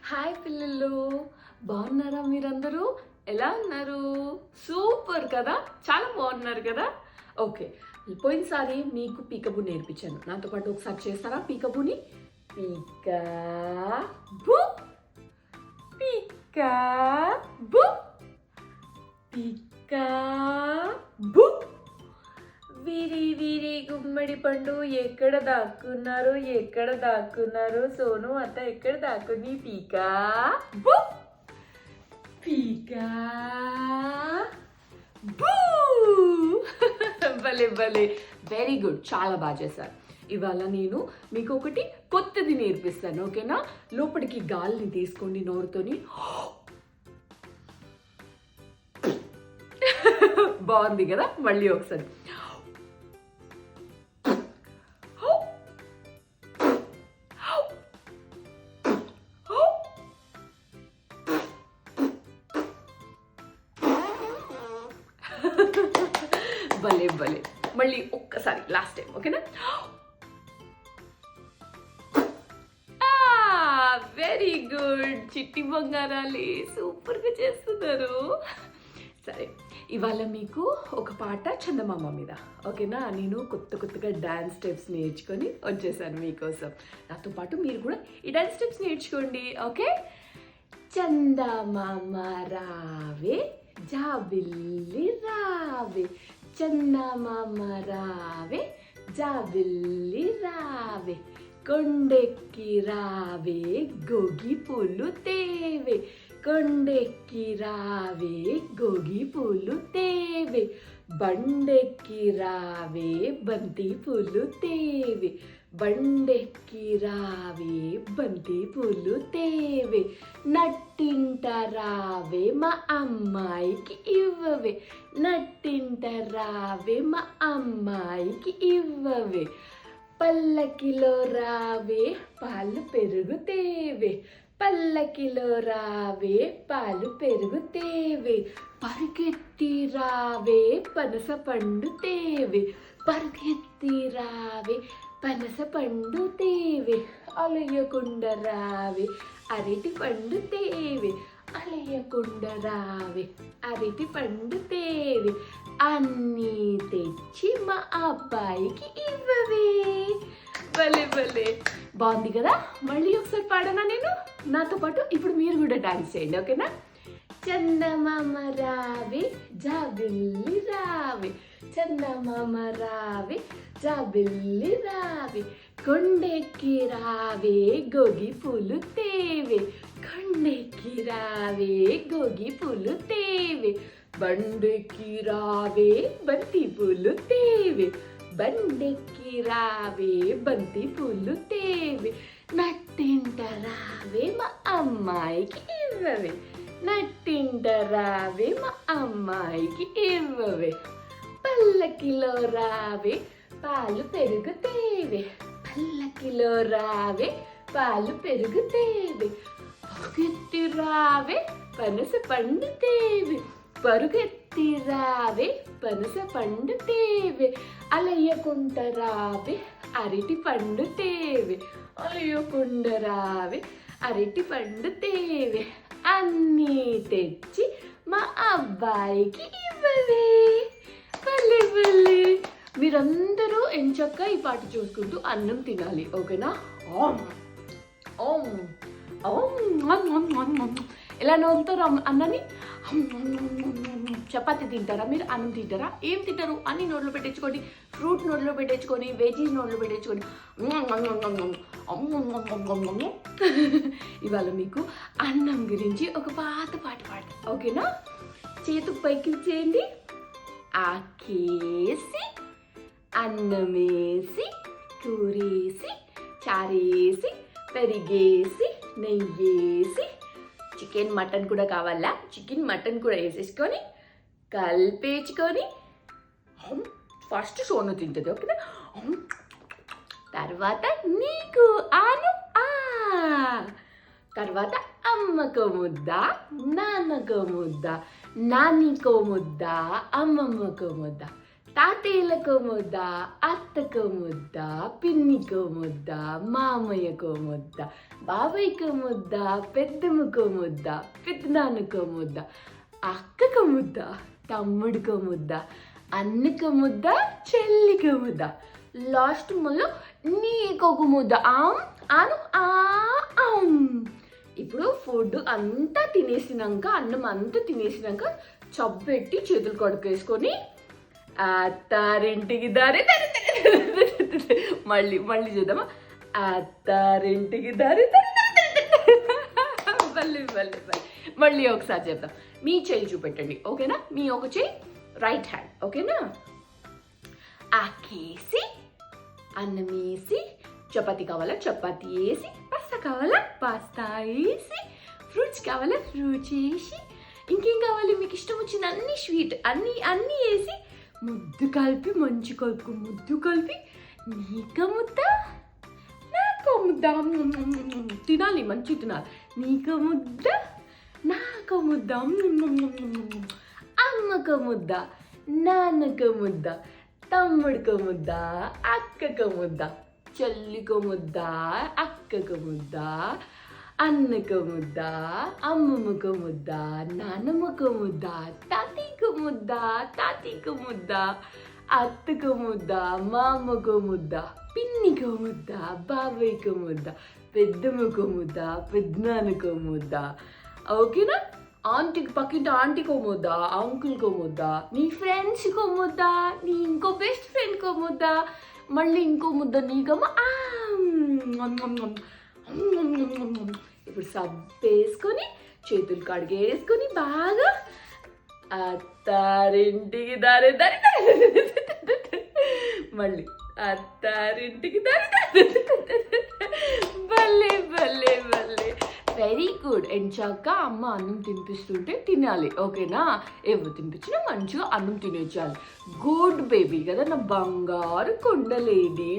Hi పిల్లలు, బాగున్నారా? మీరందరూ ఎలా ఉన్నారు? సూపర్ కదా, చాలా బాగున్నారు కదా. ఓకే, పోయినసారి మీకు పీకబు నేర్పించాను. నాతో పాటు ఒకసారి చేస్తారా పీకబుని? పీకా బు, పీకా బు, పీకా బు. వీరి వీరి గుమ్మడి పండు ఎక్కడ దాక్కున్నారు సోను అత్త ఎక్కడ దాక్కుంది? పీకా బు, పీకా బూ. భలే భలే, వెరీ గుడ్, చాలా బాగా చేశారు. ఇవాళ నేను మీకు ఒకటి కొత్తది నేర్పిస్తాను, ఓకేనా? లోపలికి గాలిని తీసుకోండి నోరుతోని. బాగుంది కదా, మళ్ళీ ఒకసారి. భలే భలే, మళ్ళీ ఒక్కసారి, లాస్ట్ టైం, ఓకేనా? వెరీ గుడ్ చిట్టి బంగారాలి, సూపర్గా చేస్తున్నారు. సరే, ఇవాళ మీకు ఒక పాట చందమామ మీద, ఓకేనా? నేను కొత్తగా డాన్స్ స్టెప్స్ నేర్చుకొని వచ్చేసాను మీకోసం. నాతో పాటు మీరు కూడా ఈ డాన్స్ స్టెప్స్ నేర్చుకోండి, ఓకే? చందమామ రావే జాబిల్లి రావే, చందమామ రావే జాబిల్లి రావే, కొండెక్కి రావే గోగి పూలు తేవే, కొండెక్కి రావే గోగి పూలు తేవే, బండెక్కి రావే బంతి పూలు తేవే, బండెక్కి రావే బంతి పూలు తేవే, నట్టింట రావే మా అమ్మాయికి ఇవ్వవే, నట్టింట రావే మా అమ్మాయికి ఇవ్వవే, పల్లకిలో రావే పాలు పెరుగు తేవే, పల్లకిలో రావే పాలు పెరుగు తేవే, పరుగెత్తి రావే పనస పండు తేవే, పరుగెత్తి రావే పనస పండు తేవే, అలయకుండ రావే అరటి పండు తేవే, అలయకుండ రావే అరటి పండు తేవే, అన్నీ తెచ్చి మా అబ్బాయికి ఇవ్వవే. భలే భలే, బాగుంది కదా. మళ్ళీ ఒకసారి పాడనా నేను? నాతో పాటు ఇప్పుడు మీరు కూడా డాన్స్ చేయండి, ఓకేనా? చందమామ రావే జాబిల్లి రావే, చందమామ రావే జాబిల్లి రావే, కొండెక్కి రావే గోగి పూలు తేవే, కొండెక్కి రావే గోగి పూలు తేవే, బండెక్కి రావే బంతి పూలు తేవే, బండెక్కి రావే బంతి పూలు తేవే, నట్టింట రావే మా అమ్మాయికి ఇవ్వవే, నట్టింట రావే మా అమ్మాయికి ఇవ్వవే, పల్లకిలో రావే పాలు పెరుగు తేవే, పల్లకిలో రావే పాలు పెరుగు తేవే, పరుగెత్తి రావే పనస పండు తేవే, పరుగెత్తి రావే పనస పండు తేవే, అలయ్యకుంట రావే అరటి పండు తేవే, అలయ్యకుండ రావే అరటి పండు తేవే, అన్నీ తెచ్చి మా అబ్బాయికి ఇవ్వవే. భలే భలే, మీరందరూ ఎంచక్క ఈ పాట చూసుకుంటూ అన్నం తినాలి, ఓకేనా? ఓం ఓం ఓం. ఎలా నవ్వుతారు అన్నని? చపాతి తింటారా మీరు? అన్నం తింటారా? ఏం తింటారు? అన్ని నోట్లో పెట్టించుకోండి, ఫ్రూట్ నోట్లో పెట్టించుకొని, వెజీస్ నోట్లో పెట్టించుకొని. ఇవాళ మీకు అన్నం గురించి ఒక పాత పాట పాడతా, ఓకేనా? చేతుకు పైకి చేయండి. ఆకేసి అన్నమేసి కూరేసి చారేసి పెరిగేసి నెయ్యేసి, చికెన్ మటన్ కూడా కావాలా? చికెన్ మటన్ కూడా వేసేసుకొని కలిపేసుకొని, ఫస్ట్ సోను తింటుంది, ఓకేనా? తర్వాత నీకు ఆను ఆ, తర్వాత అమ్మకో ముద్ద, నాన్నకో ముద్ద, నాన్నకో ముద్ద, అమ్మమ్మకో ముద్ద, తాతయ్యలకు ముద్ద, అత్తకు ముద్ద, పిన్నికు ముద్ద, మామయ్యకు ముద్ద, బాబాయ్కు ముద్ద, పెద్దమ్మకు ముద్ద, పెద్దనాన్నకు ముద్ద, అక్కకు ముద్ద, తమ్ముడికి ముద్ద, అన్నకు ముద్ద, చెల్లికి ముద్ద, లాస్ట్ ముళ్ళు నీకొక ముద్ద. ఆను ఇప్పుడు ఫుడ్ అంతా తినేసినాక, అన్నం అంతా తినేసినాక చబ్బెట్టి చేతులు కడుక్కేసుకొని అత్తారింటికి దారి మళ్ళీ మళ్ళీ చూద్దామా. అత్తారింటికి దారి మళ్ళీ మళ్ళీ మళ్ళీ ఒకసారి చెప్తాం. మీ చెయ్యి చూపెట్టండి, ఓకేనా? మీ ఒక చెయ్యి రైట్ హ్యాండ్, ఓకేనా? ఆకేసి అన్నం వేసి, చపాతీ కావాలా చపాతీ వేసి, పాస్తా కావాలా పాస్తా వేసి, ఫ్రూట్స్ కావాలా ఫ్రూట్స్ వేసి, ఇంకేం కావాలి మీకు ఇష్టం వచ్చిన అన్ని స్వీట్ అన్నీ వేసి ముద్దు కలిపి, మంచి కలుపు ముద్దు కలిపి, నీక ముద్ద నాక ముద్ద తినాలి, మంచి తినాలి. నీక ముద్ద నాక ముద్ద, అమ్మక ముద్ద, నాన్నక ముద్ద, తమ్ముడికి ముద్ద, అక్కకు ముద్ద, చెల్లికి ముద్ద, అక్కకు ముద్ద, అన్నకు ముద్ద, అమ్మమ్మకు ముద్ద, నాన్నమ్మకు ముద్ద, తాతయ్యకు ముద్ద, తాతయ్యకు ముద్ద, అత్తకు ముద్ద, మామకు ముద్ద, పిన్నికి ముద్ద, బాబాయ్కు ముద్ద, పెద్దమ్మకు ముద్ద, పెద్దనాన్నకు ముద్ద, ఓకేనా? ఆంటీకి పక్కింటి ఆంటీకో ముద్ద, అంకుల్కో ముద్ద, నీ ఫ్రెండ్స్కో ముద్ద, నీ ఇంకో బెస్ట్ ఫ్రెండ్కో ముద్ద, మళ్ళీ ఇంకో ముద్ద నీకమ్మా. ఇప్పుడు సబ్బేసుకొని చేతులు కడిగేసుకొని బాగా అత్తారింటికి దారి దారి మళ్ళీ అత్తారింటికి దారి భలే భలే భలే వెరీ గుడ్. ఎంచాక అమ్మ అన్నం తినిపిస్తుంటే తినాలి, ఓకేనా? ఎవరు తినిపించినా మంచిగా అన్నం తినేయాలి. గుడ్ బేబీ కదా, నా బంగారు కొండలేది.